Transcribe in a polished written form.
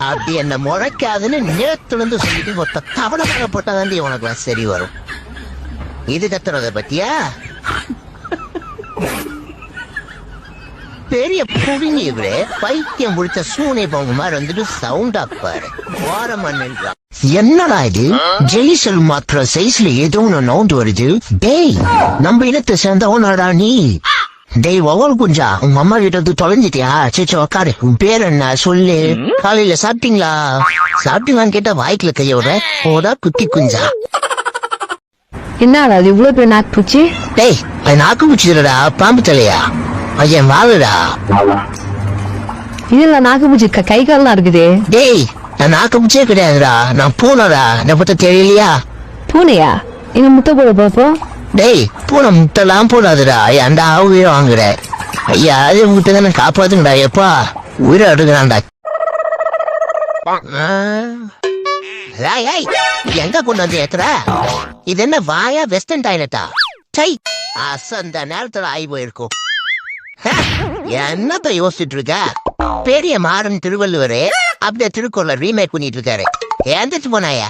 அப்படி என்ன முளைக்காதுன்னு நேத்துல இருந்து சொல்லிட்டு மொத்த கவனமாக போட்டாதாண்டி உனக்கு சரி வரும். இது கத்துறத பத்தியா பெரிய புடுங்கி இவரே பைத்தியம் முடிச்ச சூனை போங்க மாதிரி வந்துட்டு சவுண்டா பாரு. என்னடா இது ஜெய்சல் மாத்திர சைஸ்ல ஏதோ ஒண்ணு நவுண்டு வருது. டேய் நம்ம இனத்தை சேர்ந்தவனடா நீ. டேய் ஒவ்வொரு குஞ்சா உங்க அம்மா கிட்ட வந்து தொலைஞ்சிட்டியா? சேச்சு உக்காரு. உன் பேர் என்ன சொல்லு. காலையில சாப்பிட்டீங்களா? சாப்பிட்டீங்களான்னு கேட்டா வாய்க்குல கைய விட போடா குட்டி குஞ்சா. என்னடா அது இவ்வளவு பேர் நாக்கு பூச்சி? டேய் அது நாக்கு பூச்சிடா பாம்பு தலையா ஐயன் வாழுடா. இதுல நாக்கு பூச்சி கை கால்லாம் இருக்குது. டேய் நான் நாக்கு பூச்சியே கிடையாதுடா, நான் பூனைடா. என்ன பத்த தெரியலையா? பூனையா? என்ன முட்டை போட பாப்போம். டேய் பூனை முட்டைலாம் போடாதுடா. ஏன்டா உயிரை வாங்குற? ஐயா அது முட்டை தானே காப்பாத்துங்கடா. எப்பா உயிரை அடுக்கிறான்டா. எங்க கொண்டு வந்து ஏத்துற? இது என்ன வாயா வெஸ்டர்ன் டாய்லெட்டா? சை அசந்த நேரத்துல ஆகி போயிருக்கும். என்னத்த யோசிச்சுட்டு இருக்க? பெரிய மாறன் திருவள்ளுவரே அப்படியே திருக்குறளை ரீமேக் பண்ணிட்டு இருக்காரு. எந்திரிச்சு போனாயா?